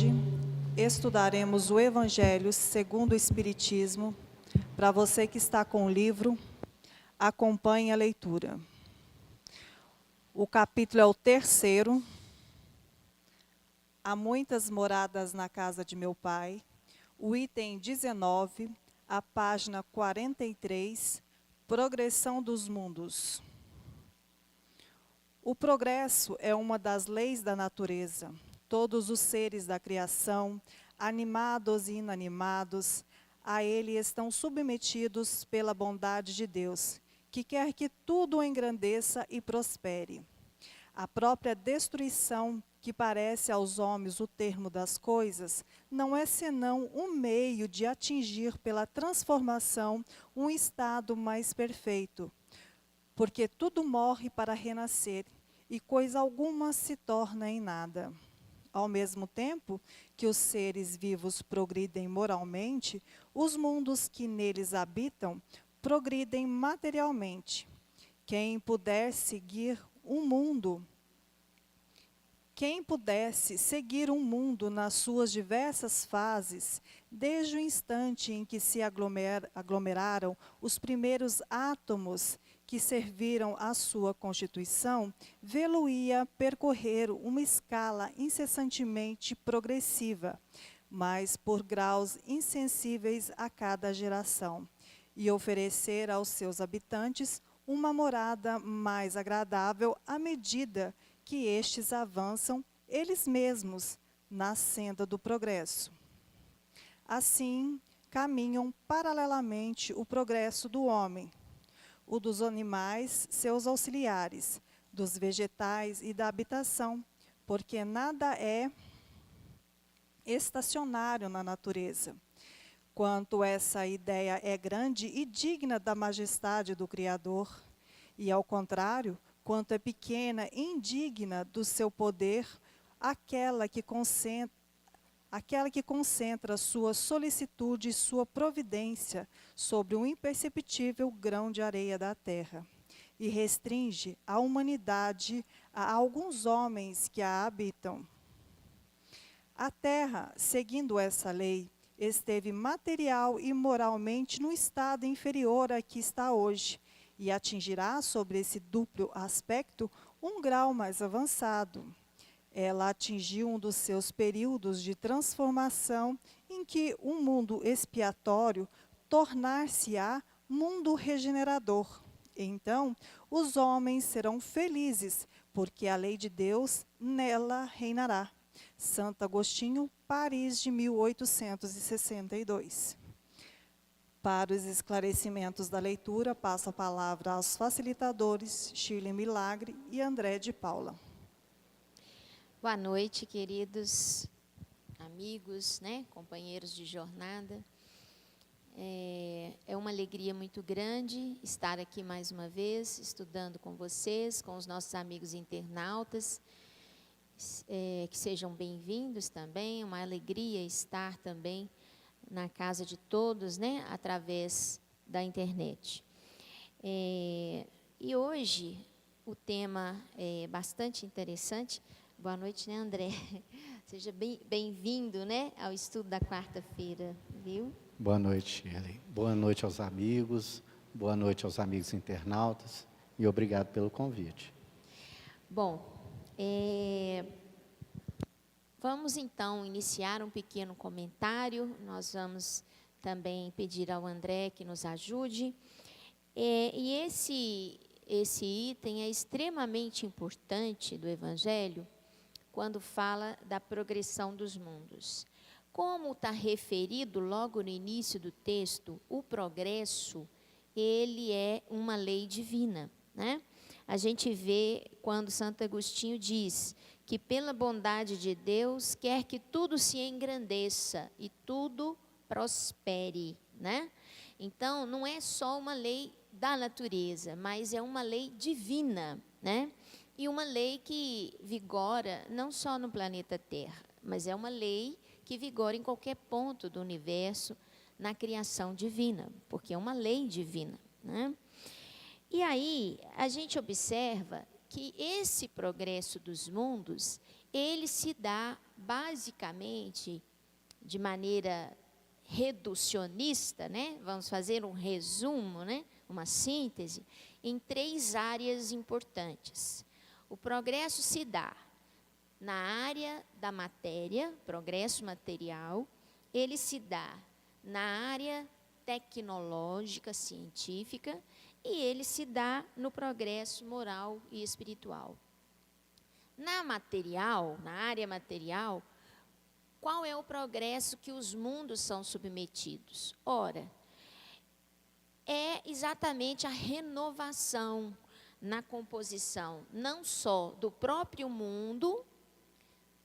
Hoje estudaremos o Evangelho segundo o Espiritismo. Para você que está com o livro, acompanhe a leitura. O capítulo é o 3º. Há muitas moradas na casa de meu Pai. O item 19, a página 43, Progressão dos Mundos. O progresso é uma das leis da natureza. Todos os seres da criação, animados e inanimados, a ele estão submetidos pela bondade de Deus, que quer que tudo engrandeça e prospere. A própria destruição, que parece aos homens o termo das coisas, não é senão um meio de atingir pela transformação um estado mais perfeito. Porque tudo morre para renascer, e coisa alguma se torna em nada. Ao mesmo tempo que os seres vivos progridem moralmente, os mundos que neles habitam progridem materialmente. Quem pudesse seguir um mundo nas suas diversas fases, desde o instante em que se aglomeraram os primeiros átomos que serviram à sua constituição, vê-lo-ia percorrer uma escala incessantemente progressiva, mas por graus insensíveis a cada geração, e oferecer aos seus habitantes uma morada mais agradável à medida que estes avançam eles mesmos na senda do progresso. Assim, caminham paralelamente o progresso do homem, o dos animais, seus auxiliares, dos vegetais e da habitação, porque nada é estacionário na natureza. Quanto essa ideia é grande e digna da majestade do Criador, e ao contrário, quanto é pequena e indigna do seu poder, aquela que concentra sua solicitude e sua providência sobre um imperceptível grão de areia da terra, e restringe a humanidade a alguns homens que a habitam. A terra, seguindo essa lei, esteve material e moralmente no estado inferior a que está hoje, e atingirá sobre esse duplo aspecto um grau mais avançado. Ela atingiu um dos seus períodos de transformação em que um mundo expiatório tornar-se-á mundo regenerador. Então, os homens serão felizes, porque a lei de Deus nela reinará. Santo Agostinho, Paris, de 1862. Para os esclarecimentos da leitura, passo a palavra aos facilitadores Shirley Milagre e André de Paula. Boa noite, queridos amigos, companheiros de jornada. É uma alegria muito grande estar aqui mais uma vez, estudando com vocês, com os nossos amigos internautas. Que sejam bem-vindos também, é uma alegria estar também na casa de todos, através da internet. E hoje o tema é bastante interessante. Boa noite, André? Seja bem-vindo, ao estudo da quarta-feira, viu? Boa noite, Shirley. Boa noite aos amigos, boa noite aos amigos internautas e obrigado pelo convite. Bom, vamos então iniciar um pequeno comentário. Nós vamos também pedir ao André que nos ajude. E esse item é extremamente importante do Evangelho, quando fala da progressão dos mundos. Como está referido logo no início do texto, o progresso, ele é uma lei divina, A gente vê quando Santo Agostinho diz que pela bondade de Deus quer que tudo se engrandeça e tudo prospere, Então, não é só uma lei da natureza, mas é uma lei divina, E uma lei que vigora não só no planeta Terra, mas é uma lei que vigora em qualquer ponto do universo, na criação divina, porque é uma lei divina, E aí, a gente observa que esse progresso dos mundos, ele se dá basicamente de maneira reducionista, né? Vamos fazer um resumo, né? Uma síntese, em 3 áreas importantes. O progresso se dá na área da matéria, progresso material, ele se dá na área tecnológica, científica, e ele se dá no progresso moral e espiritual. Na material, na área material, qual é o progresso que os mundos são submetidos? Ora, é exatamente a renovação na composição, não só do próprio mundo,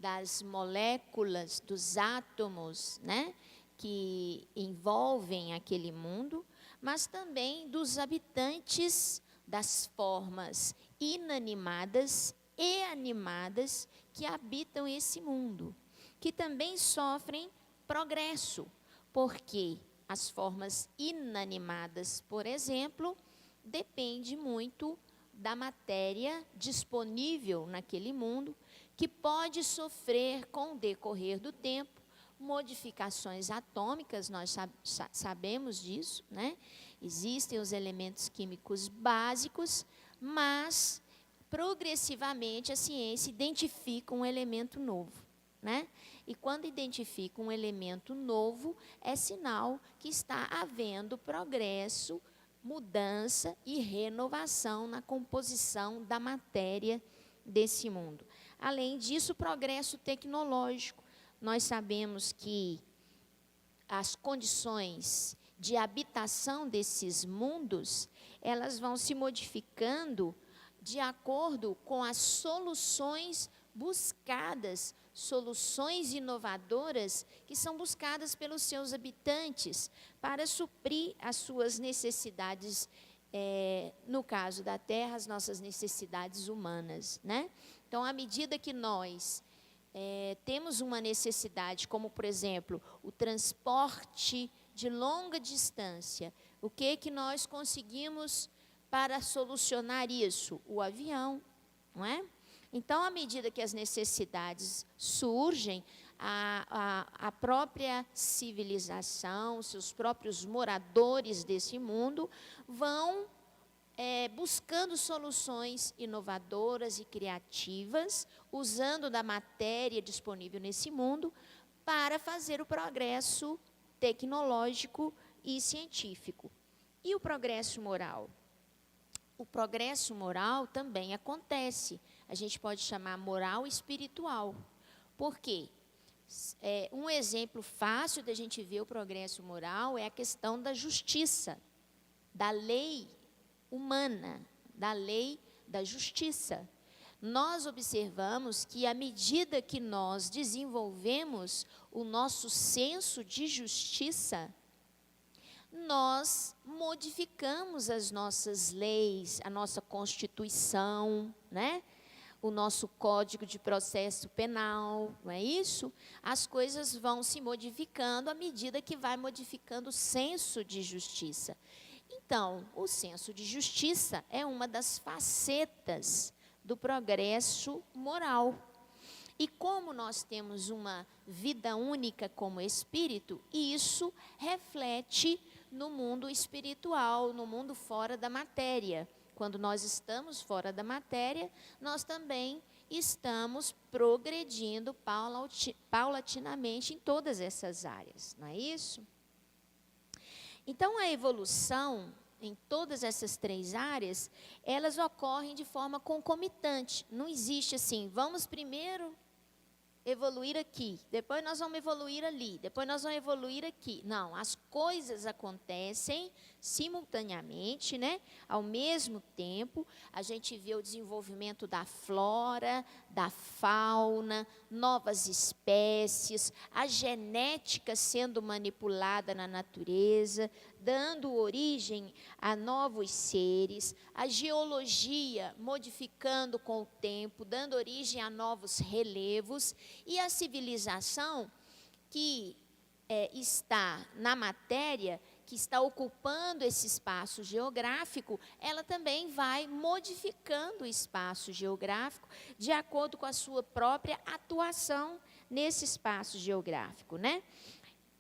das moléculas, dos átomos, né, que envolvem aquele mundo, mas também dos habitantes das formas inanimadas e animadas que habitam esse mundo, que também sofrem progresso, porque as formas inanimadas, por exemplo, depende muito da matéria disponível naquele mundo, que pode sofrer, com o decorrer do tempo, modificações atômicas, nós sabemos disso, né? Existem os elementos químicos básicos, mas, progressivamente, a ciência identifica um elemento novo, né? E quando identifica um elemento novo, é sinal que está havendo progresso, mudança e renovação na composição da matéria desse mundo. Além disso, o progresso tecnológico. Nós sabemos que as condições de habitação desses mundos, elas vão se modificando de acordo com as soluções buscadas, soluções inovadoras que são buscadas pelos seus habitantes para suprir as suas necessidades, no caso da Terra, as nossas necessidades humanas, né? Então, à medida que nós temos uma necessidade, como, por exemplo, o transporte de longa distância, o que nós conseguimos para solucionar isso? O avião, não é? Então, à medida que as necessidades surgem, a própria civilização, seus próprios moradores desse mundo, vão buscando soluções inovadoras e criativas, usando da matéria disponível nesse mundo, para fazer o progresso tecnológico e científico. E o progresso moral? O progresso moral também acontece. A gente pode chamar moral espiritual. Por quê? Um exemplo fácil da gente ver o progresso moral é a questão da justiça, da lei humana, da lei da justiça. Nós observamos que, à medida que nós desenvolvemos o nosso senso de justiça, nós modificamos as nossas leis, a nossa Constituição, né? O nosso Código de Processo Penal, não é isso? As coisas vão se modificando à medida que vai modificando o senso de justiça. Então, o senso de justiça é uma das facetas do progresso moral. E como nós temos uma vida única como espírito, isso reflete no mundo espiritual, no mundo fora da matéria. Quando nós estamos fora da matéria, nós também estamos progredindo paulatinamente em todas essas áreas, não é isso? Então, a evolução em todas essas 3 áreas, elas ocorrem de forma concomitante. Não existe assim, vamos primeiro evoluir aqui, depois nós vamos evoluir ali, depois nós vamos evoluir aqui. Não, as coisas acontecem simultaneamente, né? Ao mesmo tempo, a gente vê o desenvolvimento da flora, da fauna, novas espécies, a genética sendo manipulada na natureza, dando origem a novos seres, a geologia modificando com o tempo, dando origem a novos relevos, e a civilização que está na matéria, que está ocupando esse espaço geográfico, ela também vai modificando o espaço geográfico de acordo com a sua própria atuação nesse espaço geográfico, né?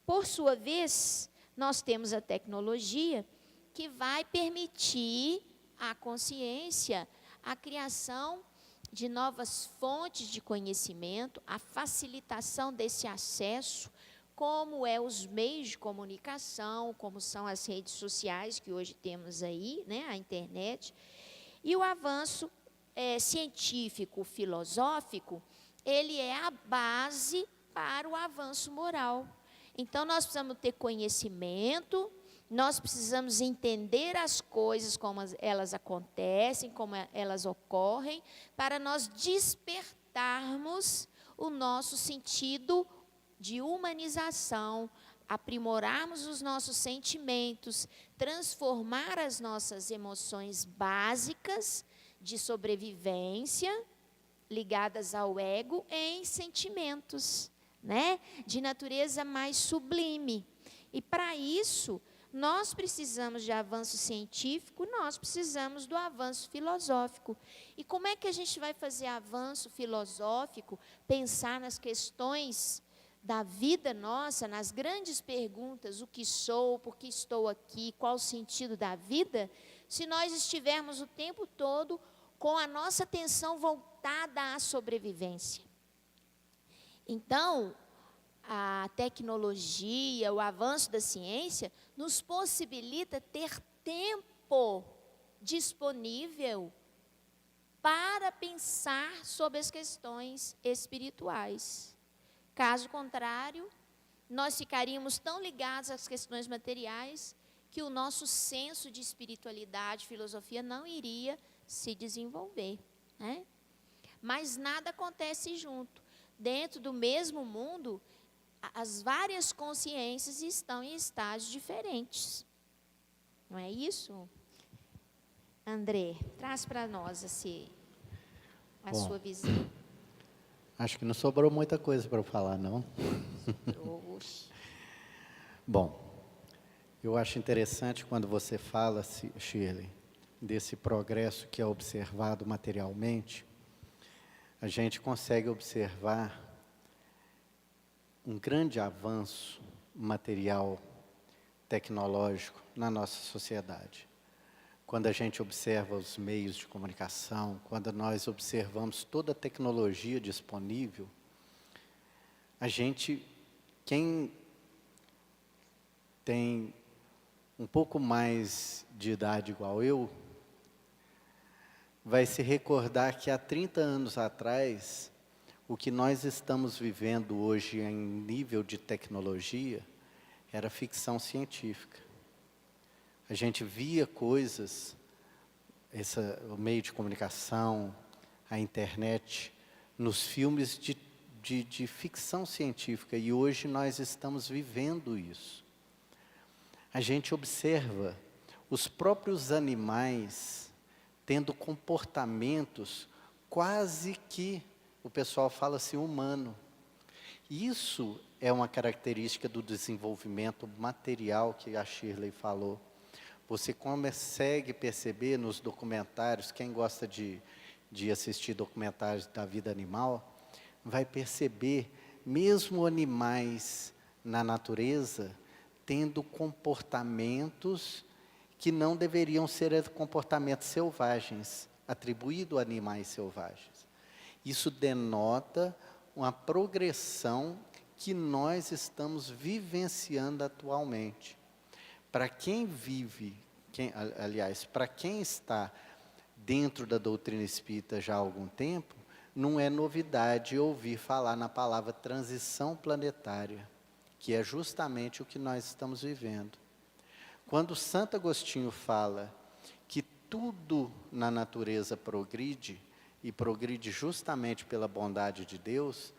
Por sua vez, nós temos a tecnologia que vai permitir à consciência a criação de novas fontes de conhecimento, a facilitação desse acesso, como os meios de comunicação, como são as redes sociais que hoje temos aí, né, a internet, e o avanço científico, filosófico, ele é a base para o avanço moral. Então, nós precisamos ter conhecimento, nós precisamos entender as coisas, como elas acontecem, como elas ocorrem, para nós despertarmos o nosso sentido de humanização, aprimorarmos os nossos sentimentos, transformar as nossas emoções básicas de sobrevivência, ligadas ao ego, em sentimentos, né, de natureza mais sublime. E para isso, nós precisamos de avanço científico, nós precisamos do avanço filosófico. E como é que a gente vai fazer avanço filosófico, pensar nas questões da vida nossa, nas grandes perguntas, o que sou, por que estou aqui, qual o sentido da vida, se nós estivermos o tempo todo com a nossa atenção voltada à sobrevivência? Então, a tecnologia, o avanço da ciência, nos possibilita ter tempo disponível para pensar sobre as questões espirituais. Caso contrário, nós ficaríamos tão ligados às questões materiais que o nosso senso de espiritualidade, filosofia, não iria se desenvolver, né? Mas nada acontece junto. Dentro do mesmo mundo, as várias consciências estão em estágios diferentes. Não é isso? André, traz para nós a sua visão. Acho que não sobrou muita coisa para eu falar, não. Bom, eu acho interessante quando você fala, Shirley, desse progresso que é observado materialmente, a gente consegue observar um grande avanço material, tecnológico na nossa sociedade. Quando a gente observa os meios de comunicação, quando nós observamos toda a tecnologia disponível, quem tem um pouco mais de idade igual eu, vai se recordar que há 30 anos atrás, o que nós estamos vivendo hoje em nível de tecnologia era ficção científica. A gente via coisas, o meio de comunicação, a internet, nos filmes de ficção científica, e hoje nós estamos vivendo isso. A gente observa os próprios animais tendo comportamentos quase que, o pessoal fala assim, humano. Isso é uma característica do desenvolvimento material que a Shirley falou. Você consegue perceber nos documentários, quem gosta de assistir documentários da vida animal, vai perceber mesmo animais na natureza tendo comportamentos que não deveriam ser comportamentos selvagens, atribuídos a animais selvagens. Isso denota uma progressão que nós estamos vivenciando atualmente. Para quem vive, para quem está dentro da doutrina espírita já há algum tempo, não é novidade ouvir falar na palavra transição planetária, que é justamente o que nós estamos vivendo. Quando Santo Agostinho fala que tudo na natureza progride, e progride justamente pela bondade de Deus,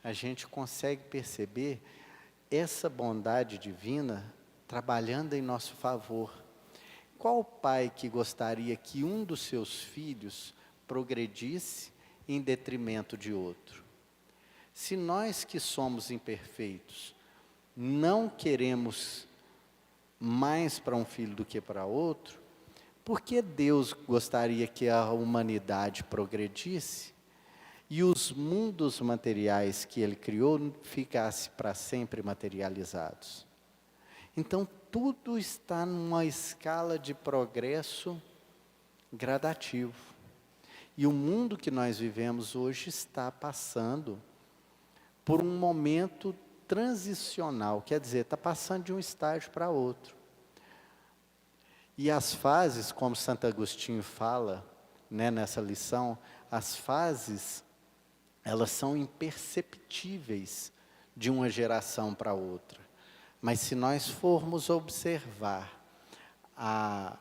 a gente consegue perceber essa bondade divina trabalhando em nosso favor. Qual pai que gostaria que um dos seus filhos progredisse em detrimento de outro? Se nós que somos imperfeitos não queremos mais para um filho do que para outro, por que Deus gostaria que a humanidade progredisse e os mundos materiais que Ele criou ficassem para sempre materializados? Então, tudo está numa escala de progresso gradativo. E o mundo que nós vivemos hoje está passando por um momento transicional, quer dizer, está passando de um estágio para outro. E as fases, como Santo Agostinho fala, né, nessa lição, as fases, elas são imperceptíveis de uma geração para outra. Mas se nós formos observar a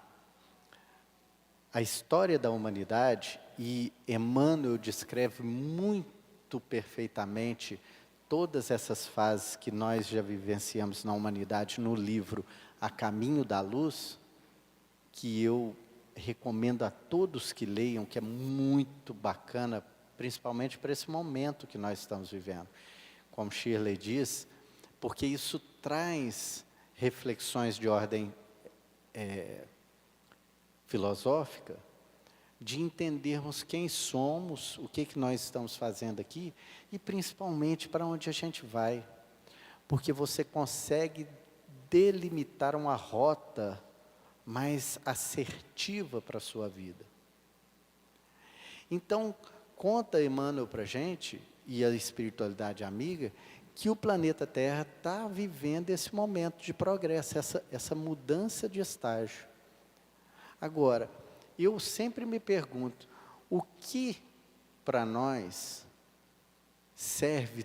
história da humanidade, e Emmanuel descreve muito perfeitamente todas essas fases que nós já vivenciamos na humanidade no livro A Caminho da Luz, que eu recomendo a todos que leiam, que é muito bacana, principalmente para esse momento que nós estamos vivendo. Como Shirley diz, porque isso traz reflexões de ordem filosófica, de entendermos quem somos, o que nós estamos fazendo aqui, e principalmente para onde a gente vai. Porque você consegue delimitar uma rota mais assertiva para a sua vida. Então, conta Emmanuel para a gente, e a espiritualidade amiga, que o planeta Terra está vivendo esse momento de progresso, essa mudança de estágio. Agora, eu sempre me pergunto, o que para nós serve,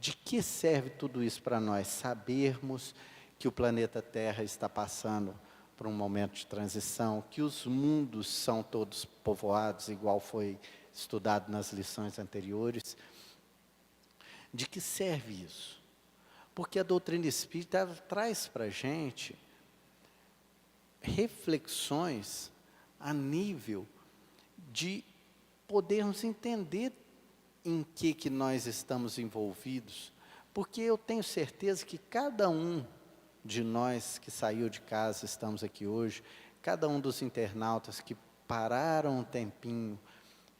de que serve tudo isso para nós? Sabermos que o planeta Terra está passando por um momento de transição, que os mundos são todos povoados, igual foi estudado nas lições anteriores. De que serve isso? Porque a doutrina espírita traz para a gente reflexões a nível de podermos entender em que nós estamos envolvidos, porque eu tenho certeza que cada um de nós que saiu de casa, estamos aqui hoje, cada um dos internautas que pararam um tempinho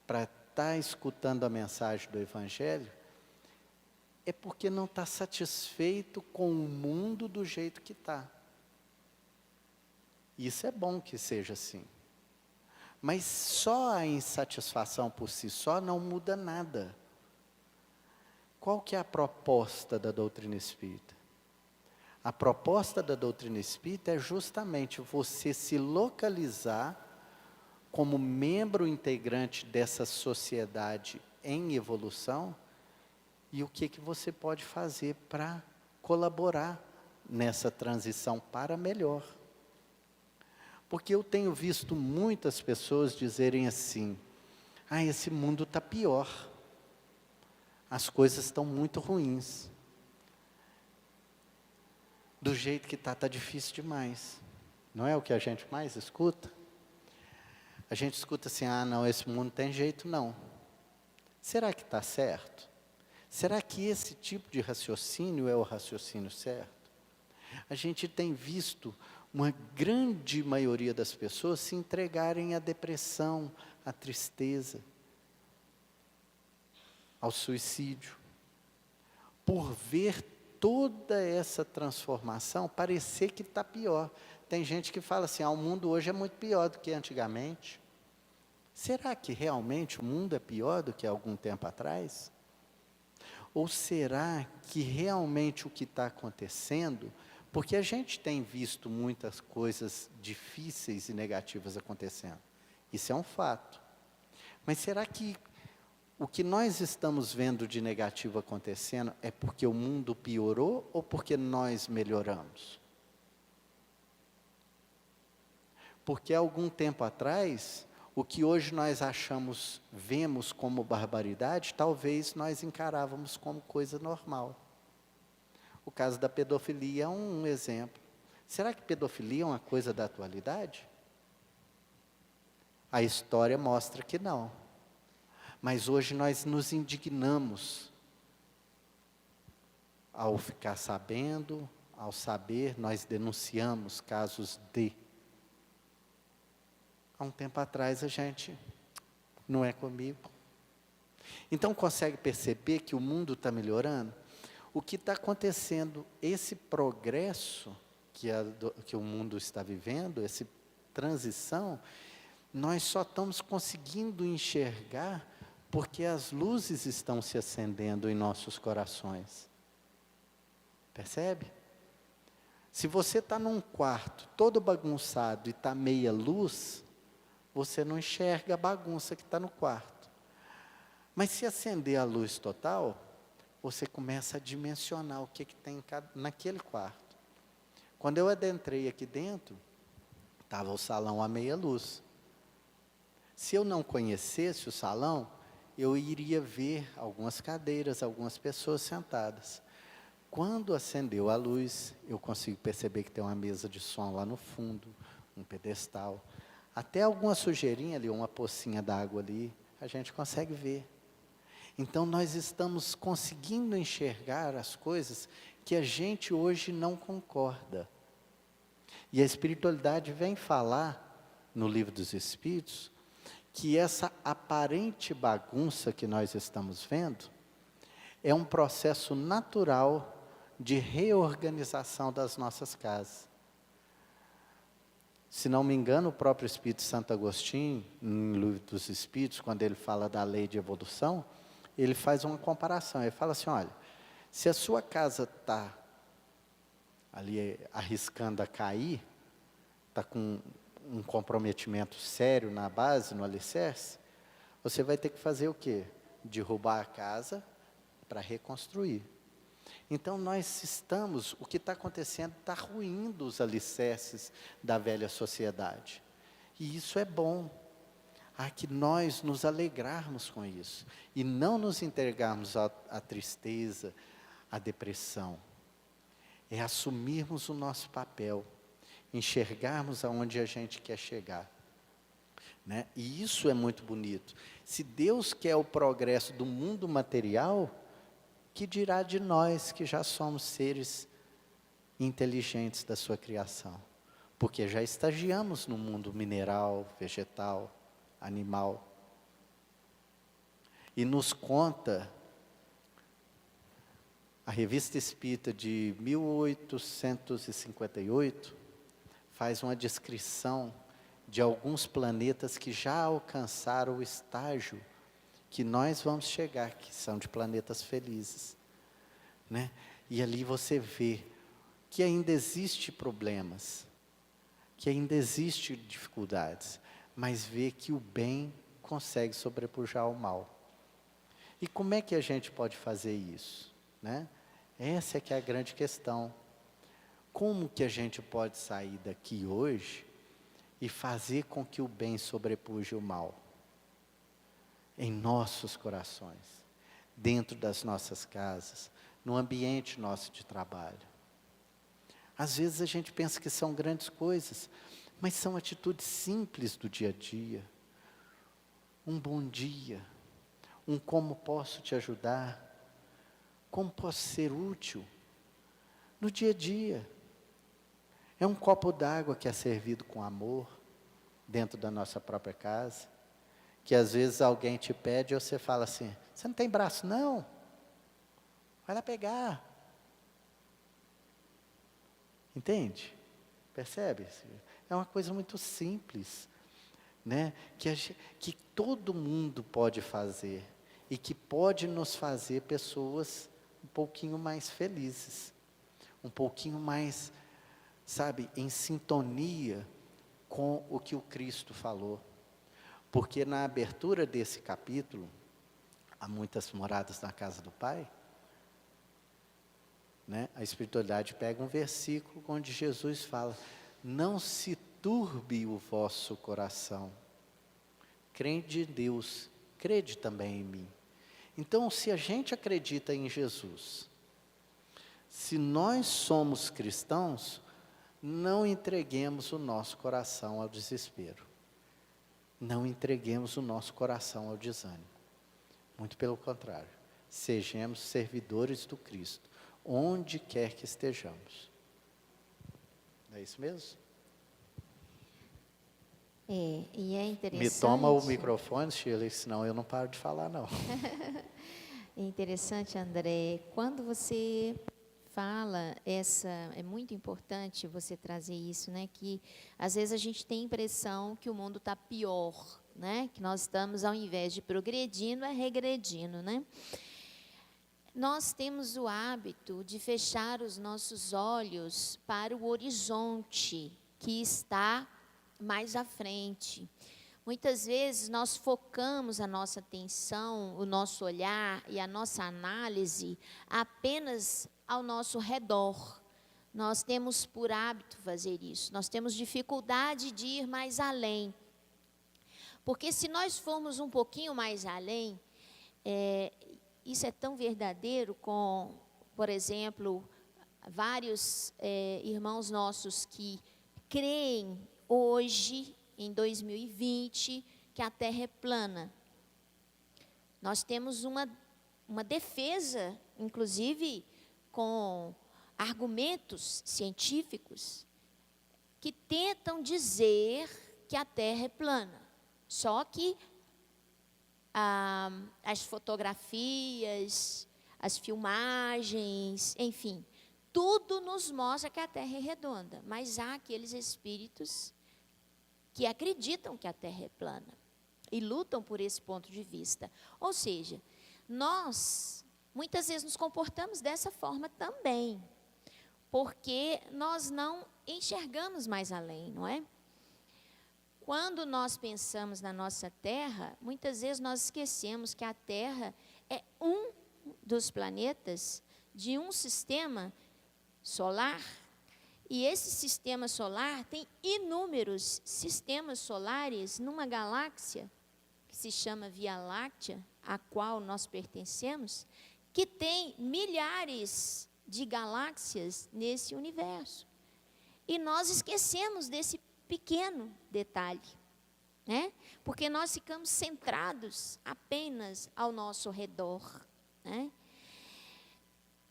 para estar escutando a mensagem do Evangelho, é porque não está satisfeito com o mundo do jeito que está. Isso é bom que seja assim. Mas só a insatisfação por si só não muda nada. Qual que é a proposta da doutrina espírita? A proposta da doutrina espírita é justamente você se localizar como membro integrante dessa sociedade em evolução e o que você pode fazer para colaborar nessa transição para melhor. Porque eu tenho visto muitas pessoas dizerem assim, esse mundo está pior, as coisas estão muito ruins, do jeito que está difícil demais. Não é o que a gente mais escuta? A gente escuta assim, não, esse mundo não tem jeito não. Será que está certo? Será que esse tipo de raciocínio é o raciocínio certo? A gente tem visto uma grande maioria das pessoas se entregarem à depressão, à tristeza, ao suicídio, por ver toda essa transformação parecer que está pior. Tem gente que fala assim, o mundo hoje é muito pior do que antigamente. Será que realmente o mundo é pior do que algum tempo atrás? Ou será que realmente o que está acontecendo, porque a gente tem visto muitas coisas difíceis e negativas acontecendo, isso é um fato, mas será que o que nós estamos vendo de negativo acontecendo é porque o mundo piorou ou porque nós melhoramos? Porque há algum tempo atrás, o que hoje nós vemos como barbaridade, talvez nós encarávamos como coisa normal. O caso da pedofilia é um exemplo. Será que pedofilia é uma coisa da atualidade? A história mostra que não. Mas hoje nós nos indignamos ao ficar sabendo, ao saber, nós denunciamos casos de. Há um tempo atrás a gente, não é comigo. Então consegue perceber que o mundo está melhorando? O que está acontecendo, esse progresso que o mundo está vivendo, essa transição, nós só estamos conseguindo enxergar porque as luzes estão se acendendo em nossos corações. Percebe? Se você está num quarto todo bagunçado e está meia luz, você não enxerga a bagunça que está no quarto. Mas se acender a luz total, você começa a dimensionar o que tem naquele quarto. Quando eu adentrei aqui dentro, estava o salão à meia luz. Se eu não conhecesse o salão, eu iria ver algumas cadeiras, algumas pessoas sentadas. Quando acendeu a luz, eu consigo perceber que tem uma mesa de som lá no fundo, um pedestal. Até alguma sujeirinha ali, uma pocinha d'água ali, a gente consegue ver. Então nós estamos conseguindo enxergar as coisas que a gente hoje não concorda. E a espiritualidade vem falar, no Livro dos Espíritos, que essa aparente bagunça que nós estamos vendo, é um processo natural de reorganização das nossas casas. Se não me engano, o próprio Espírito Santo Agostinho, no Livro dos Espíritos, quando ele fala da lei de evolução, ele faz uma comparação, ele fala assim, olha, se a sua casa está ali arriscando a cair, está com um comprometimento sério na base, no alicerce, você vai ter que fazer o quê? Derrubar a casa para reconstruir. Então nós estamos, o que está acontecendo, está ruindo os alicerces da velha sociedade. E isso é bom. Há que nós nos alegrarmos com isso. E não nos entregarmos à tristeza, à depressão. É assumirmos o nosso papel. Enxergarmos aonde a gente quer chegar. Né? E isso é muito bonito. Se Deus quer o progresso do mundo material, que dirá de nós que já somos seres inteligentes da sua criação? Porque já estagiamos no mundo mineral, vegetal, animal. E nos conta, a Revista Espírita de 1858, faz uma descrição de alguns planetas que já alcançaram o estágio que nós vamos chegar, que são de planetas felizes. Né? E ali você vê que ainda existe problemas, que ainda existe dificuldades, mas vê que o bem consegue sobrepujar o mal. E como é que a gente pode fazer isso? Né? Essa é que é a grande questão. Como que a gente pode sair daqui hoje e fazer com que o bem sobrepuje o mal? Em nossos corações, dentro das nossas casas, no ambiente nosso de trabalho. Às vezes a gente pensa que são grandes coisas, mas são atitudes simples do dia a dia. Um bom dia, um como posso te ajudar, como posso ser útil, no dia a dia. É um copo d'água que é servido com amor, dentro da nossa própria casa, que às vezes alguém te pede e você fala assim, você não tem braço não? Vai lá pegar. Entende? Percebe? É uma coisa muito simples, né? Que todo mundo pode fazer e que pode nos fazer pessoas um pouquinho mais felizes, um pouquinho mais, sabe, em sintonia com o que o Cristo falou. Porque na abertura desse capítulo, há muitas moradas na casa do Pai, né? A espiritualidade pega um versículo onde Jesus fala, não se turbe o vosso coração, crede em Deus, crede também em mim. Então, se a gente acredita em Jesus, se nós somos cristãos, não entreguemos o nosso coração ao desespero. Não entreguemos o nosso coração ao desânimo. Muito pelo contrário, sejamos servidores do Cristo, onde quer que estejamos. É isso mesmo? E é interessante. Me toma o microfone, Shirley, senão eu não paro de falar, não. É interessante, André, quando você fala é muito importante você trazer isso, né? Que às vezes a gente tem a impressão que o mundo está pior, né? Que nós estamos, ao invés de progredindo, é regredindo, né? Nós temos o hábito de fechar os nossos olhos para o horizonte que está mais à frente. Muitas vezes nós focamos a nossa atenção, o nosso olhar e a nossa análise apenas ao nosso redor. Nós temos por hábito fazer isso. Nós temos dificuldade de ir mais além. Porque se nós formos um pouquinho mais além, isso é tão verdadeiro com, por exemplo, vários irmãos nossos que creem hoje, em 2020, que a Terra é plana. Nós temos uma defesa, inclusive com argumentos científicos, que tentam dizer que a Terra é plana. Só que as fotografias, as filmagens, enfim, tudo nos mostra que a Terra é redonda. Mas há aqueles espíritos que acreditam que a Terra é plana e lutam por esse ponto de vista. Ou seja, nós muitas vezes nos comportamos dessa forma também, porque nós não enxergamos mais além, não é? Quando nós pensamos na nossa Terra, muitas vezes nós esquecemos que a Terra é um dos planetas de um sistema solar. E esse sistema solar tem inúmeros sistemas solares numa galáxia que se chama Via Láctea, a qual nós pertencemos, que tem milhares de galáxias nesse universo. E nós esquecemos desse pequeno detalhe, né? Porque nós ficamos centrados apenas ao nosso redor, né?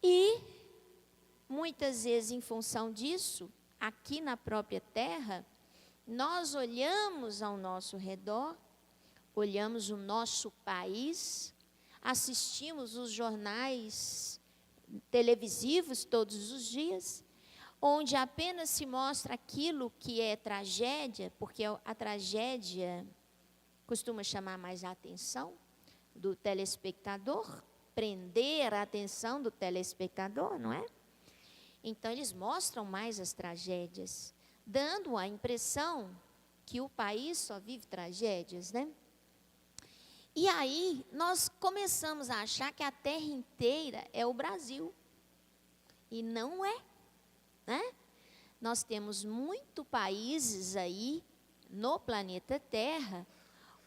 E muitas vezes, em função disso, aqui na própria Terra, nós olhamos ao nosso redor, olhamos o nosso país, assistimos os jornais televisivos todos os dias, onde apenas se mostra aquilo que é tragédia, porque a tragédia costuma chamar mais a atenção do telespectador, prender a atenção do telespectador, não é? Então, eles mostram mais as tragédias, dando a impressão que o país só vive tragédias, né? E aí, nós começamos a achar que a Terra inteira é o Brasil. E não é, né? Nós temos muitos países aí, no planeta Terra,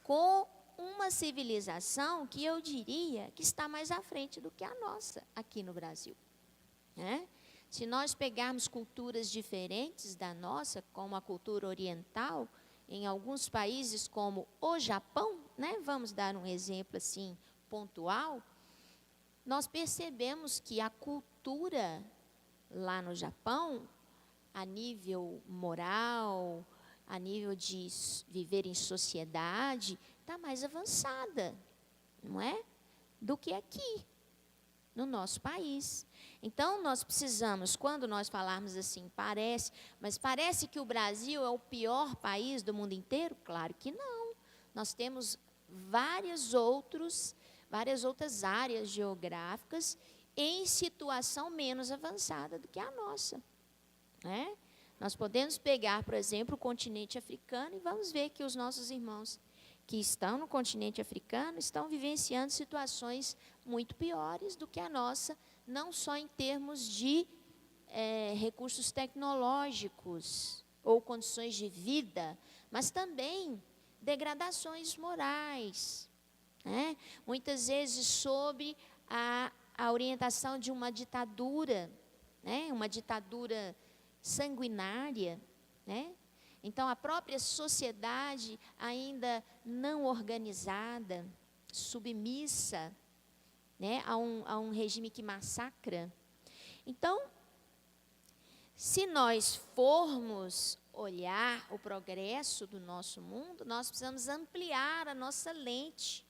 com uma civilização que eu diria que está mais à frente do que a nossa, aqui no Brasil, né? Se nós pegarmos culturas diferentes da nossa, como a cultura oriental, em alguns países como o Japão, né, vamos dar um exemplo assim pontual, nós percebemos que a cultura lá no Japão, a nível moral, a nível de viver em sociedade, está mais avançada, não é? Do que aqui, no nosso país. Então, nós precisamos, quando nós falarmos assim, parece que o Brasil é o pior país do mundo inteiro? Claro que não. Nós temos várias outras áreas geográficas em situação menos avançada do que a nossa, né? Nós podemos pegar, por exemplo, o continente africano e vamos ver que os nossos irmãos que estão no continente africano estão vivenciando situações muito piores do que a nossa, não só em termos de recursos tecnológicos ou condições de vida, mas também degradações morais, né? Muitas vezes sob a orientação de uma ditadura, né? Uma ditadura sanguinária, né? Então, a própria sociedade ainda não organizada, submissa, né, a um regime que massacra. Então, Se nós formos olhar o progresso do nosso mundo, nós precisamos ampliar a nossa lente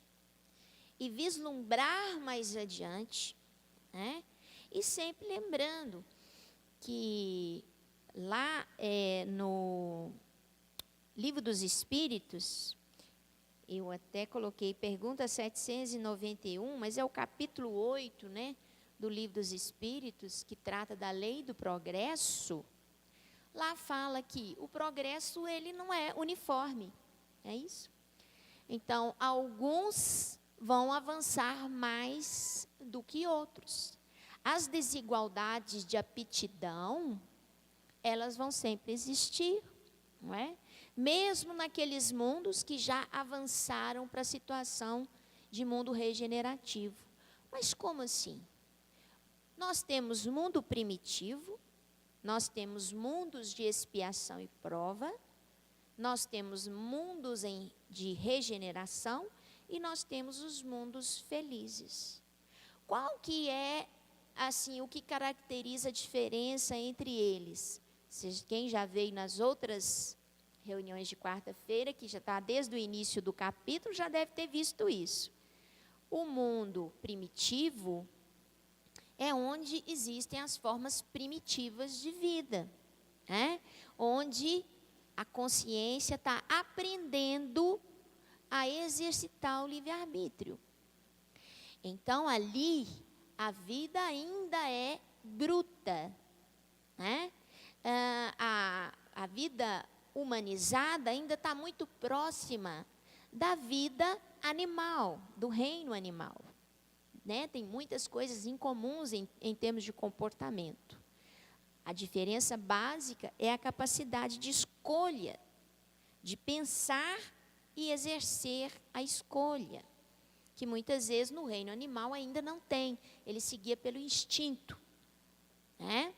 e vislumbrar mais adiante, né? E sempre lembrando que lá no Livro dos Espíritos, eu até coloquei pergunta 791, mas é o capítulo 8, né, do Livro dos Espíritos, que trata da lei do progresso. Lá fala que o progresso, ele não é uniforme, é isso? Então, alguns vão avançar mais do que outros. As desigualdades de aptidão, elas vão sempre existir, não é? Mesmo naqueles mundos que já avançaram para a situação de mundo regenerativo. Mas como assim? Nós temos mundo primitivo, nós temos mundos de expiação e prova, nós temos mundos de regeneração e nós temos os mundos felizes. Qual que é, assim, o que caracteriza a diferença entre eles? Quem já veio nas outras reuniões de quarta-feira, que já está desde o início do capítulo, já deve ter visto isso. O mundo primitivo é onde existem as formas primitivas de vida, né? Onde a consciência está aprendendo a exercitar o livre-arbítrio. Então, ali, a vida ainda é bruta, né? A vida humanizada ainda está muito próxima da vida animal, do reino animal, né? Tem muitas coisas incomuns em termos de comportamento. A diferença básica é a capacidade de escolha, de pensar e exercer a escolha, que muitas vezes no reino animal ainda não tem, ele seguia pelo instinto, né?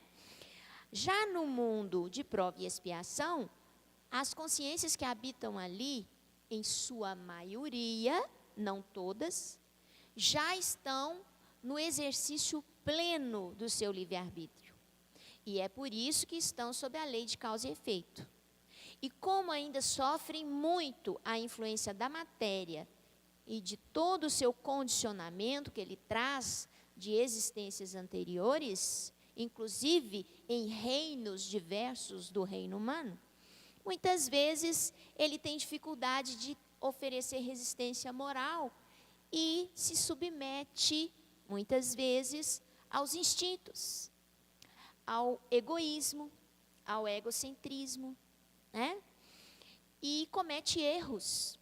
Já no mundo de prova e expiação, as consciências que habitam ali, em sua maioria, não todas, já estão no exercício pleno do seu livre-arbítrio. E é por isso que estão sob a lei de causa e efeito. E como ainda sofrem muito a influência da matéria e de todo o seu condicionamento que ele traz de existências anteriores, inclusive em reinos diversos do reino humano, muitas vezes ele tem dificuldade de oferecer resistência moral e se submete, muitas vezes, aos instintos, ao egoísmo, ao egocentrismo, né? E comete erros.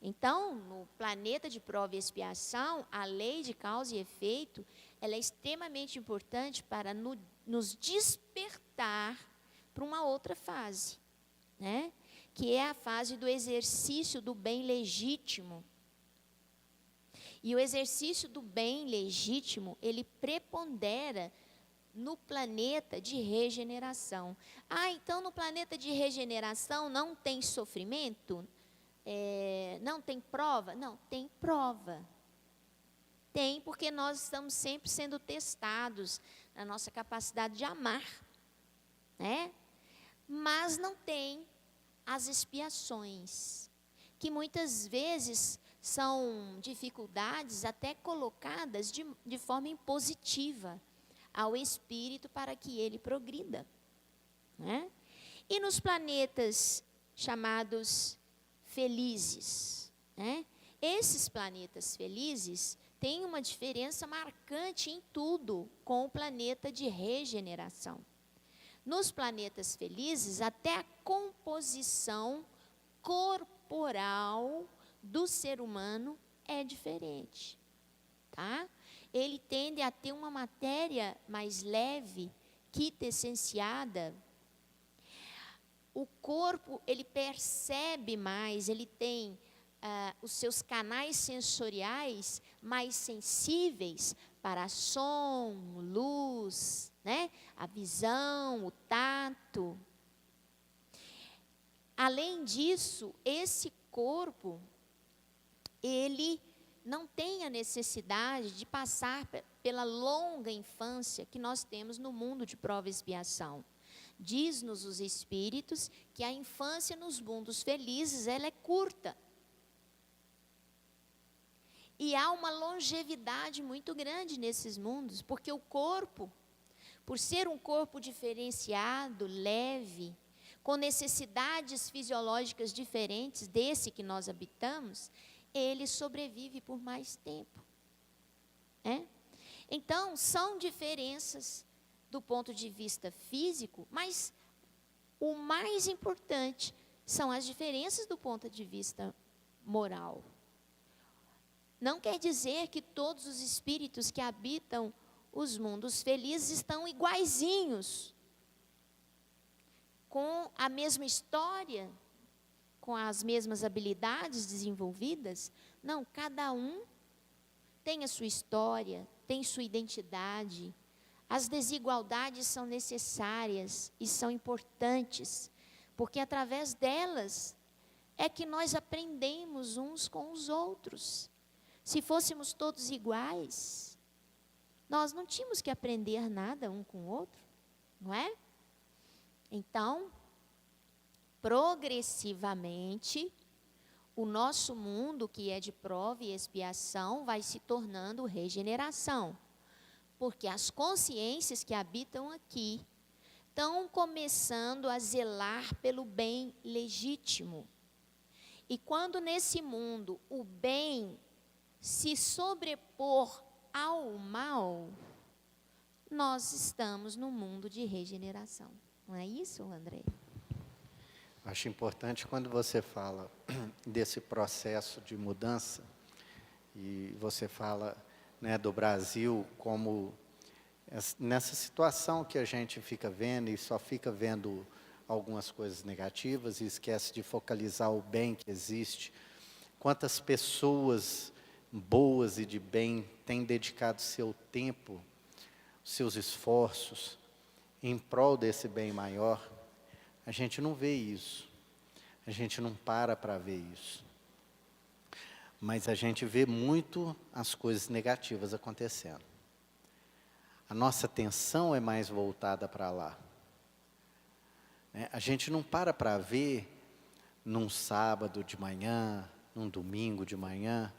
Então, no planeta de prova e expiação, a lei de causa e efeito, ela é extremamente importante para nos despertar para uma outra fase, né? Que é a fase do exercício do bem legítimo. E o exercício do bem legítimo, ele prepondera no planeta de regeneração. Então no planeta de regeneração não tem sofrimento? Não tem prova? Não, tem prova. Tem, porque nós estamos sempre sendo testados na nossa capacidade de amar, né? Mas não tem as expiações, que muitas vezes são dificuldades até colocadas de forma impositiva ao espírito para que ele progrida, né? E nos planetas chamados felizes, né? Esses planetas felizes têm uma diferença marcante em tudo com o planeta de regeneração. Nos planetas felizes, até a composição corporal do ser humano é diferente, tá? Ele tende a ter uma matéria mais leve, quintessenciada. O corpo, ele percebe mais, ele tem os seus canais sensoriais mais sensíveis para som, luz, né? A visão, o tato. Além disso, esse corpo, ele não tem a necessidade de passar pela longa infância que nós temos no mundo de prova e expiação. Diz-nos os Espíritos que a infância nos mundos felizes, ela é curta. E há uma longevidade muito grande nesses mundos, porque o corpo, por ser um corpo diferenciado, leve, com necessidades fisiológicas diferentes desse que nós habitamos, ele sobrevive por mais tempo. Então, são diferenças do ponto de vista físico, mas o mais importante são as diferenças do ponto de vista moral. Não quer dizer que todos os espíritos que habitam os mundos felizes estão iguaizinhos, com a mesma história, com as mesmas habilidades desenvolvidas. Não, cada um tem a sua história, tem sua identidade. As desigualdades são necessárias e são importantes, porque através delas é que nós aprendemos uns com os outros. Se fôssemos todos iguais, nós não tínhamos que aprender nada um com o outro, não é? Então, progressivamente, o nosso mundo, que é de prova e expiação, vai se tornando regeneração. Porque as consciências que habitam aqui estão começando a zelar pelo bem legítimo. E quando nesse mundo o bem se sobrepor ao mal, nós estamos no mundo de regeneração. Não é isso, André? Acho importante quando você fala desse processo de mudança, e você fala, né, do Brasil como nessa situação que a gente fica vendo e só fica vendo algumas coisas negativas e esquece de focalizar o bem que existe. Quantas pessoas boas e de bem têm dedicado seu tempo, seus esforços em prol desse bem maior. A gente não vê isso, a gente não para ver isso. Mas a gente vê muito as coisas negativas acontecendo. A nossa atenção é mais voltada para lá. A gente não para ver num sábado de manhã, num domingo de manhã,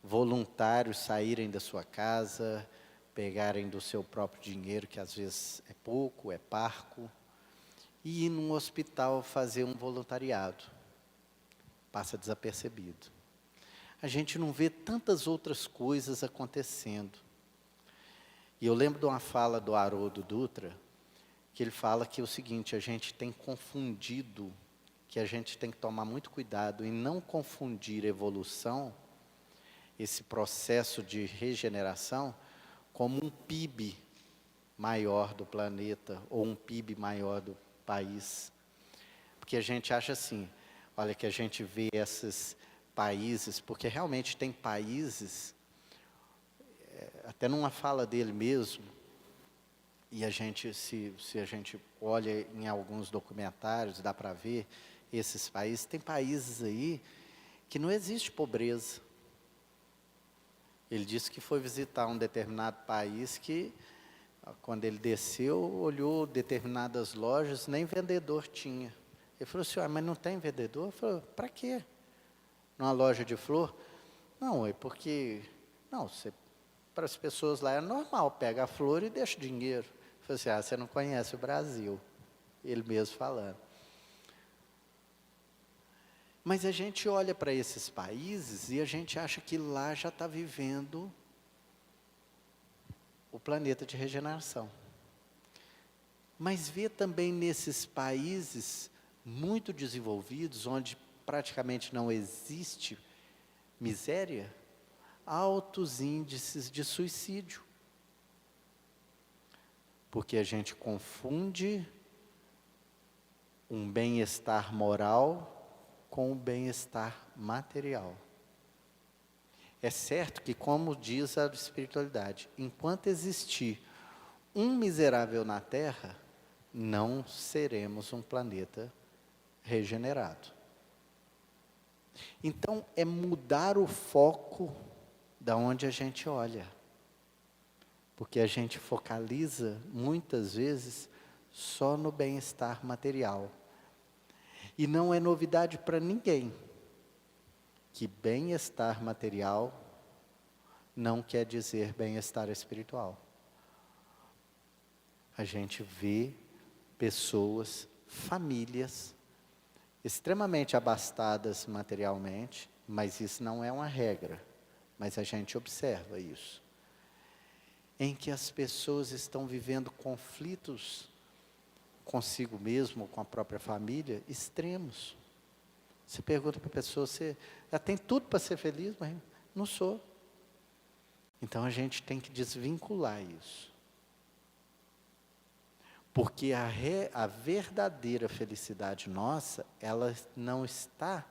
voluntários saírem da sua casa, pegarem do seu próprio dinheiro, que às vezes é pouco, é parco, e ir num hospital fazer um voluntariado. Passa desapercebido. A gente não vê tantas outras coisas acontecendo. E eu lembro de uma fala do Haroldo Dutra, que ele fala que é o seguinte: a gente tem confundido, que a gente tem que tomar muito cuidado em não confundir evolução, esse processo de regeneração, como um PIB maior do planeta, ou um PIB maior do país. Porque a gente acha assim, olha, que a gente vê esses países, porque realmente tem países, até numa fala dele mesmo, e a gente, se a gente olha em alguns documentários, dá para ver esses países, tem países aí que não existe pobreza. Ele disse que foi visitar um determinado país que, quando ele desceu, olhou determinadas lojas, nem vendedor tinha. Ele falou assim: mas não tem vendedor? Ele falou: para quê? Numa loja de flor? Não, é porque, para as pessoas lá é normal, pega a flor e deixa o dinheiro. Eu falei assim: você não conhece o Brasil. Ele mesmo falando. Mas a gente olha para esses países e a gente acha que lá já está vivendo o planeta de regeneração. Mas vê também nesses países muito desenvolvidos, onde praticamente não existe miséria, altos índices de suicídio. Porque a gente confunde um bem-estar moral com o bem-estar material. É certo que, como diz a espiritualidade, enquanto existir um miserável na Terra, não seremos um planeta regenerado. Então, é mudar o foco da onde a gente olha. Porque a gente focaliza, muitas vezes, só no bem-estar material. E não é novidade para ninguém que bem-estar material não quer dizer bem-estar espiritual. A gente vê pessoas, famílias, extremamente abastadas materialmente, mas isso não é uma regra, mas a gente observa isso, em que as pessoas estão vivendo conflitos consigo mesmo, com a própria família, extremos. Você pergunta para a pessoa, você já tem tudo para ser feliz, mas não sou. Então a gente tem que desvincular isso. Porque a verdadeira felicidade nossa, ela não está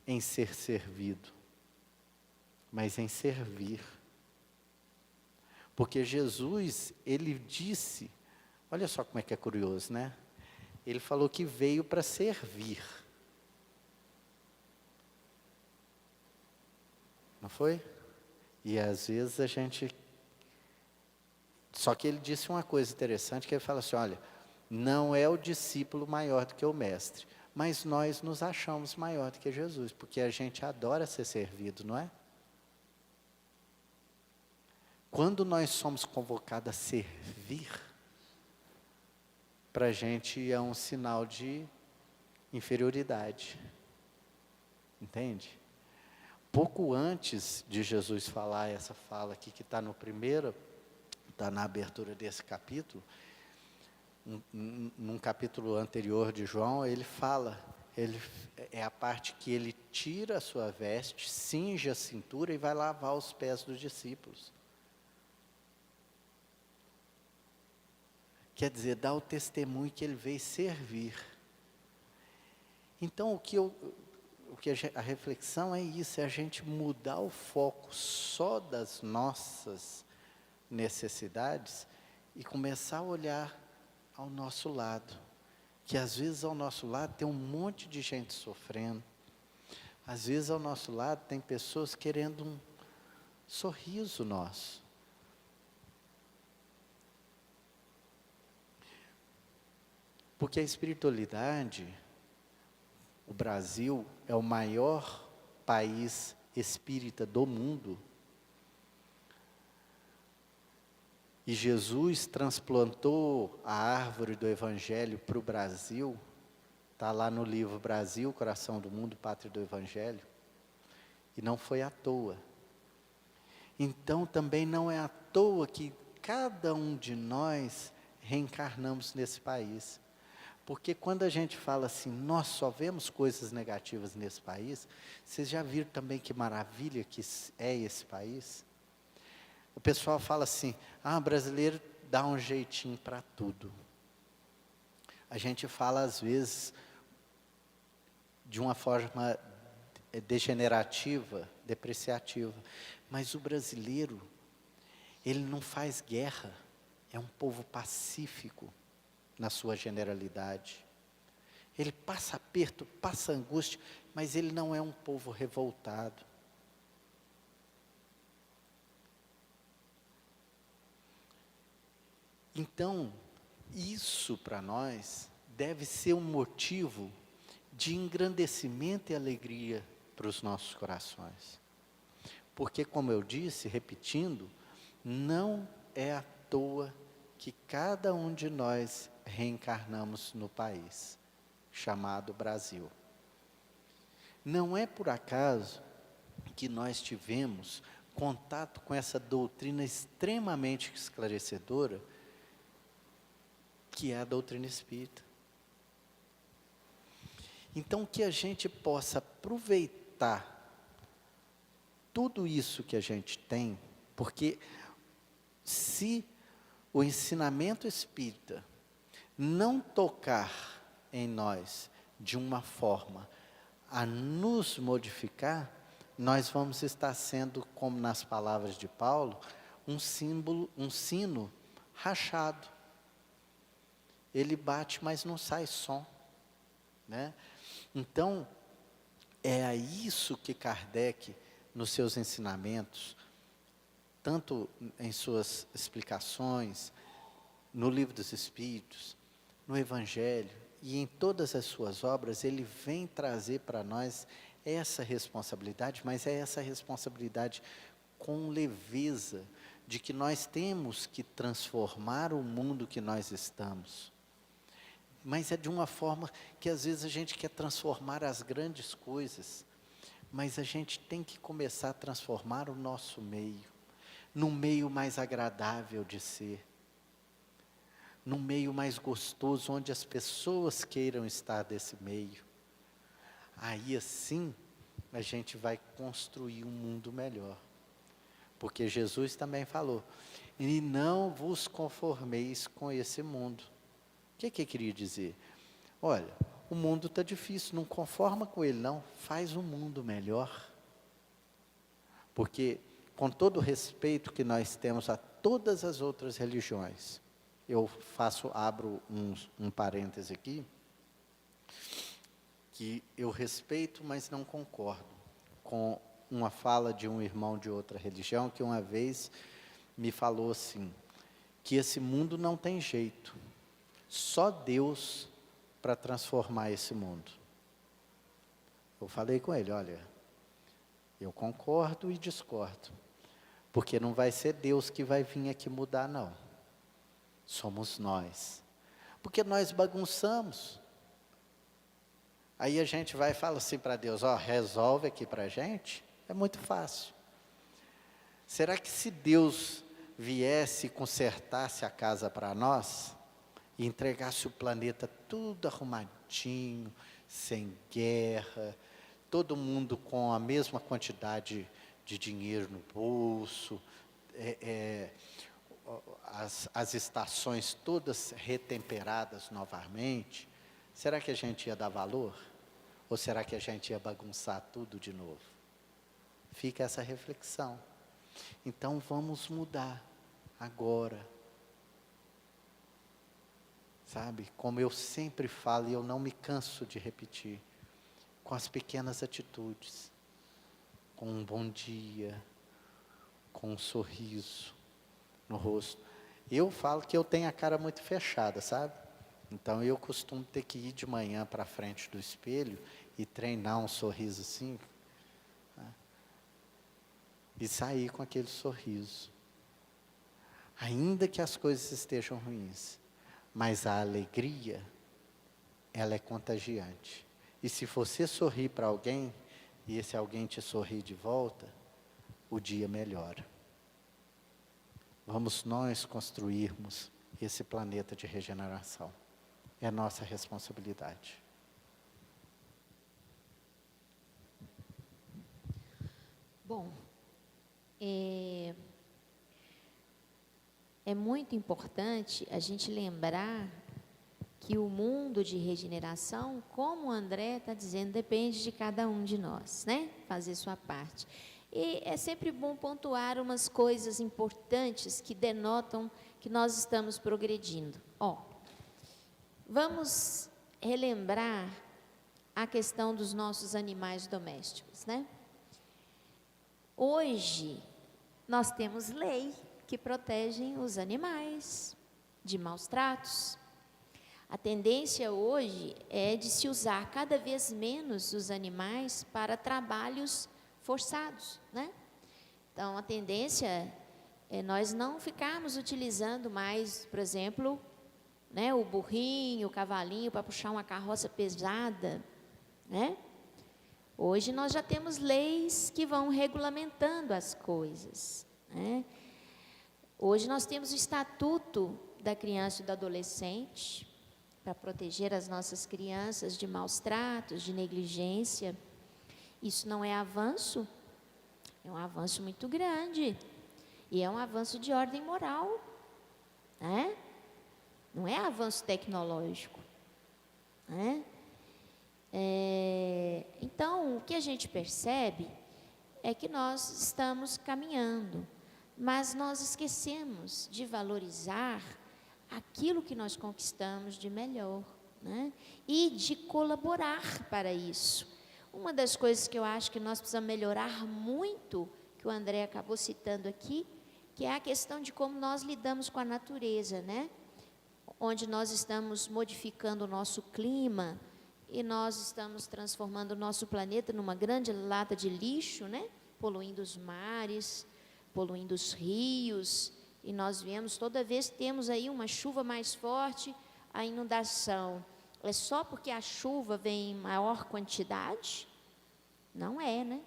em ser servido, mas em servir. Porque Jesus, ele disse, olha só como é que é curioso, né? Ele falou que veio para servir. Não foi? E às vezes a gente... Só que ele disse uma coisa interessante, que ele fala assim, olha, não é o discípulo maior do que o mestre, mas nós nos achamos maior do que Jesus, porque a gente adora ser servido, não é? Quando nós somos convocados a servir, para a gente é um sinal de inferioridade. Entende? Pouco antes de Jesus falar essa fala aqui, que está no primeiro, está na abertura desse capítulo, num capítulo anterior de João, ele fala, é a parte que ele tira a sua veste, cinge a cintura e vai lavar os pés dos discípulos. Quer dizer, dá o testemunho que ele veio servir. Então, a reflexão é isso, é a gente mudar o foco só das nossas necessidades e começar a olhar ao nosso lado. Que às vezes ao nosso lado tem um monte de gente sofrendo. Às vezes ao nosso lado tem pessoas querendo um sorriso nosso. Porque a espiritualidade, o Brasil é o maior país espírita do mundo. E Jesus transplantou a árvore do Evangelho para o Brasil. Está lá no livro Brasil, Coração do Mundo, Pátria do Evangelho. E não foi à toa. Então também não é à toa que cada um de nós reencarnamos nesse país. Porque quando a gente fala assim, nós só vemos coisas negativas nesse país, vocês já viram também que maravilha que é esse país? O pessoal fala assim, brasileiro dá um jeitinho para tudo. A gente fala às vezes de uma forma degenerativa, depreciativa, mas o brasileiro, ele não faz guerra, é um povo pacífico. Na sua generalidade. Ele passa aperto, passa angústia, mas ele não é um povo revoltado. Então, isso para nós deve ser um motivo de engrandecimento e alegria para os nossos corações. Porque, como eu disse, repetindo, não é à toa que cada um de nós reencarnamos no país, chamado Brasil. Não é por acaso que nós tivemos contato com essa doutrina extremamente esclarecedora, que é a doutrina espírita. Então, que a gente possa aproveitar tudo isso que a gente tem, porque se o ensinamento espírita não tocar em nós de uma forma a nos modificar, nós vamos estar sendo, como nas palavras de Paulo, um sino rachado. Ele bate, mas não sai som, né? Então, é a isso que Kardec, nos seus ensinamentos, tanto em suas explicações, no Livro dos Espíritos, no Evangelho e em todas as suas obras, ele vem trazer para nós essa responsabilidade, mas é essa responsabilidade com leveza, de que nós temos que transformar o mundo que nós estamos. Mas é de uma forma que às vezes a gente quer transformar as grandes coisas, mas a gente tem que começar a transformar o nosso meio, num meio mais agradável de ser, num meio mais gostoso, onde as pessoas queiram estar desse meio. Aí assim, a gente vai construir um mundo melhor. Porque Jesus também falou, e não vos conformeis com esse mundo. O que ele queria dizer? Olha, o mundo está difícil, não conforma com ele não, faz um mundo melhor. Porque, com todo o respeito que nós temos a todas as outras religiões, eu abro um parêntese aqui, que eu respeito, mas não concordo com uma fala de um irmão de outra religião, que uma vez me falou assim, que esse mundo não tem jeito, só Deus para transformar esse mundo. Eu falei com ele, olha, eu concordo e discordo, porque não vai ser Deus que vai vir aqui mudar, não. Somos nós. Porque nós bagunçamos. Aí a gente vai e fala assim para Deus, ó, resolve aqui para a gente. É muito fácil. Será que se Deus viesse e consertasse a casa para nós, e entregasse o planeta tudo arrumadinho, sem guerra, todo mundo com a mesma quantidade de dinheiro no bolso, as estações todas retemperadas novamente, será que a gente ia dar valor? Ou será que a gente ia bagunçar tudo de novo? Fica essa reflexão. Então vamos mudar agora. Sabe, como eu sempre falo e eu não me canso de repetir, com as pequenas atitudes, com um bom dia, com um sorriso no rosto. Eu falo que eu tenho a cara muito fechada, sabe? Então eu costumo ter que ir de manhã para frente do espelho e treinar um sorriso assim, né? E sair com aquele sorriso. Ainda que as coisas estejam ruins, mas a alegria, ela é contagiante. E se você sorrir para alguém, e esse alguém te sorrir de volta, o dia melhora. Vamos nós construirmos esse planeta de regeneração. É nossa responsabilidade. Bom, é muito importante a gente lembrar que o mundo de regeneração, como o André está dizendo, depende de cada um de nós, né? Fazer sua parte. E é sempre bom pontuar umas coisas importantes que denotam que nós estamos progredindo. Vamos relembrar a questão dos nossos animais domésticos, né? Hoje, nós temos lei que protegem os animais de maus tratos. A tendência hoje é de se usar cada vez menos os animais para trabalhos forçados, né? Então, a tendência é nós não ficarmos utilizando mais, por exemplo, né, o burrinho, o cavalinho para puxar uma carroça pesada, né? Hoje nós já temos leis que vão regulamentando as coisas, né? Hoje nós temos o Estatuto da Criança e do Adolescente, para proteger as nossas crianças de maus tratos, de negligência. Isso não é avanço? É um avanço muito grande. E é um avanço de ordem moral, né? Não é avanço tecnológico, né? Então, o que a gente percebe é que nós estamos caminhando, mas nós esquecemos de valorizar aquilo que nós conquistamos de melhor, né? E de colaborar para isso. Uma das coisas que eu acho que nós precisamos melhorar muito, que o André acabou citando aqui, que é a questão de como nós lidamos com a natureza, né? Onde nós estamos modificando o nosso clima e nós estamos transformando o nosso planeta numa grande lata de lixo, né? Poluindo os mares, poluindo os rios, e nós vemos, toda vez que temos aí uma chuva mais forte, a inundação. É só porque a chuva vem em maior quantidade? Não é, né?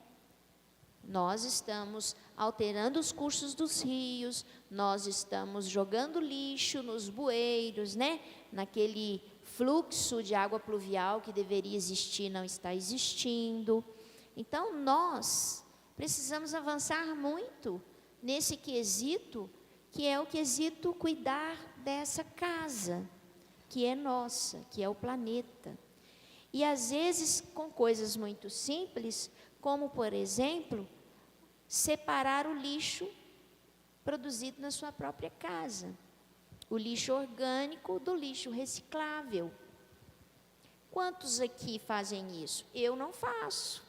Nós estamos alterando os cursos dos rios, nós estamos jogando lixo nos bueiros, né? Naquele fluxo de água pluvial que deveria existir, não está existindo. Então, nós precisamos avançar muito nesse quesito, que é o quesito cuidar dessa casa, que é nossa, que é o planeta. E às vezes com coisas muito simples, como por exemplo, separar o lixo produzido na sua própria casa, o lixo orgânico do lixo reciclável. Quantos aqui fazem isso? Eu não faço.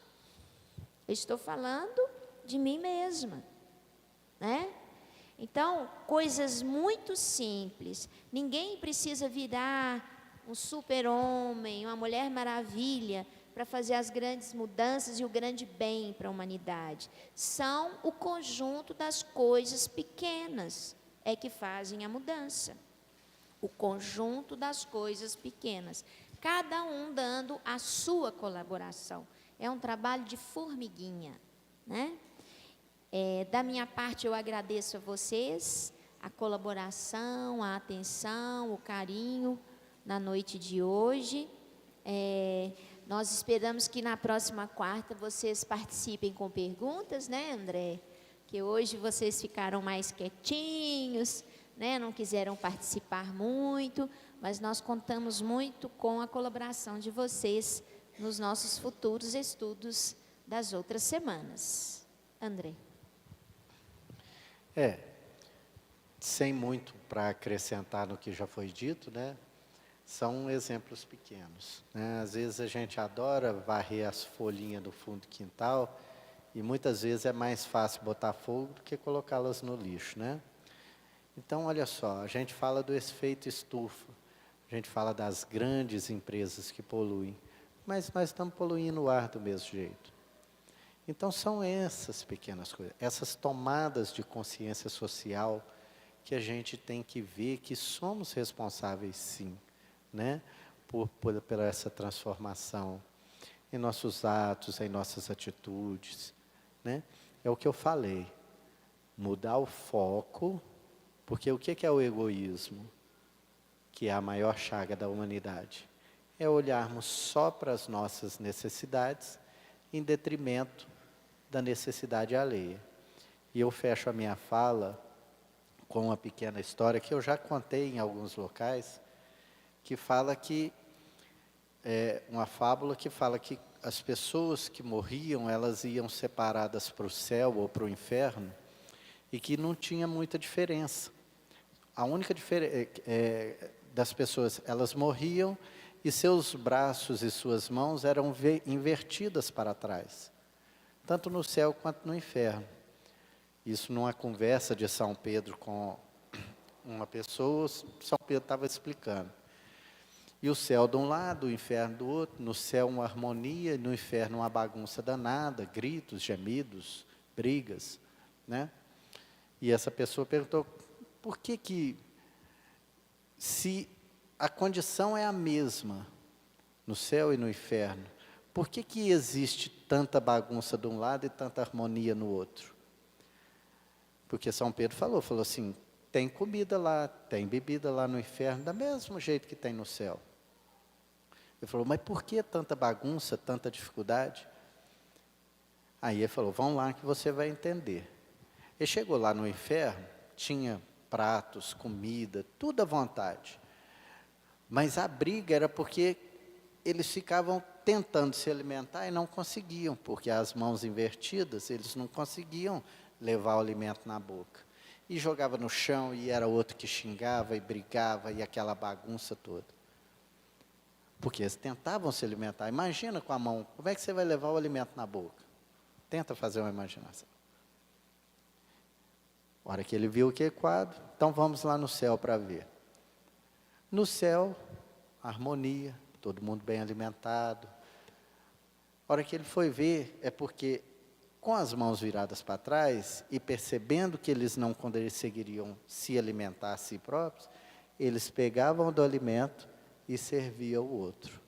Eu estou falando de mim mesma, né? Então, coisas muito simples. Ninguém precisa virar um super-homem, uma mulher maravilha para fazer as grandes mudanças e o grande bem para a humanidade. São o conjunto das coisas pequenas é que fazem a mudança. O conjunto das coisas pequenas. Cada um dando a sua colaboração. É um trabalho de formiguinha, né? Da minha parte, eu agradeço a vocês a colaboração, a atenção, o carinho na noite de hoje. Nós esperamos que na próxima quarta vocês participem com perguntas, né, André? Que hoje vocês ficaram mais quietinhos, né? Não quiseram participar muito, mas nós contamos muito com a colaboração de vocês nos nossos futuros estudos das outras semanas. André. Sem muito para acrescentar no que já foi dito, né? São exemplos pequenos, né? Às vezes a gente adora varrer as folhinhas do fundo do quintal e muitas vezes é mais fácil botar fogo do que colocá-las no lixo, né? Então, olha só, a gente fala do efeito estufa, a gente fala das grandes empresas que poluem, mas nós estamos poluindo o ar do mesmo jeito. Então, são essas pequenas coisas, essas tomadas de consciência social que a gente tem que ver que somos responsáveis, sim, né, por essa transformação em nossos atos, em nossas atitudes, né? É o que eu falei, mudar o foco, porque o que é o egoísmo? Que é a maior chaga da humanidade. É olharmos só para as nossas necessidades, em detrimento da necessidade alheia. E eu fecho a minha fala com uma pequena história que eu já contei em alguns locais, que fala que, uma fábula que fala que as pessoas que morriam, elas iam separadas para o céu ou para o inferno, e que não tinha muita diferença. A única diferença das pessoas, elas morriam e seus braços e suas mãos eram invertidas para trás, tanto no céu quanto no inferno. Isso numa conversa de São Pedro com uma pessoa, São Pedro estava explicando. E o céu de um lado, o inferno do outro, no céu uma harmonia, no inferno uma bagunça danada, gritos, gemidos, brigas, né? E essa pessoa perguntou, por que se a condição é a mesma, no céu e no inferno, por que existe tanta bagunça de um lado e tanta harmonia no outro? Porque São Pedro falou assim, tem comida lá, tem bebida lá no inferno, do mesmo jeito que tem no céu. Ele falou, mas por que tanta bagunça, tanta dificuldade? Aí ele falou, vão lá que você vai entender. Ele chegou lá no inferno, tinha pratos, comida, tudo à vontade. Mas a briga era porque eles ficavam tentando se alimentar e não conseguiam, porque as mãos invertidas, eles não conseguiam levar o alimento na boca. E jogava no chão, e era outro que xingava e brigava, e aquela bagunça toda. Porque eles tentavam se alimentar. Imagina com a mão, como é que você vai levar o alimento na boca? Tenta fazer uma imaginação. A hora que ele viu aquele quadro, então vamos lá no céu para ver. No céu, harmonia, todo mundo bem alimentado. A hora que ele foi ver, é porque com as mãos viradas para trás e percebendo que eles não conseguiriam se alimentar a si próprios, eles pegavam do alimento e serviam o outro.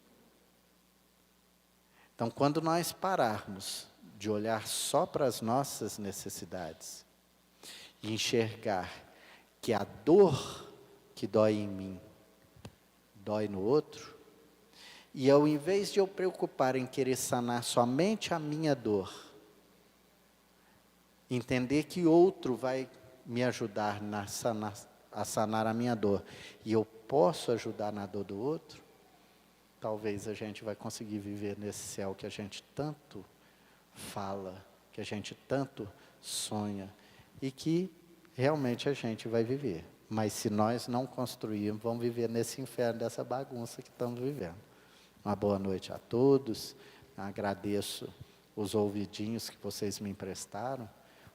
Então, quando nós pararmos de olhar só para as nossas necessidades e enxergar que a dor que dói em mim, dói no outro, e ao invés de eu preocupar em querer sanar somente a minha dor, entender que outro vai me ajudar a sanar a minha dor, e eu posso ajudar na dor do outro, talvez a gente vai conseguir viver nesse céu que a gente tanto fala, que a gente tanto sonha, e que realmente a gente vai viver. Mas se nós não construirmos, vamos viver nesse inferno, dessa bagunça que estamos vivendo. Uma boa noite a todos, agradeço os ouvidinhos que vocês me emprestaram.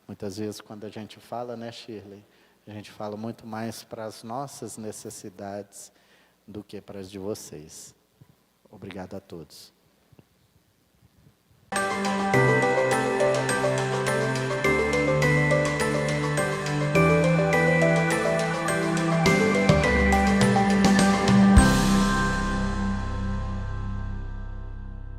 Muitas vezes quando a gente fala, né, Shirley, a gente fala muito mais para as nossas necessidades do que para as de vocês. Obrigado a todos.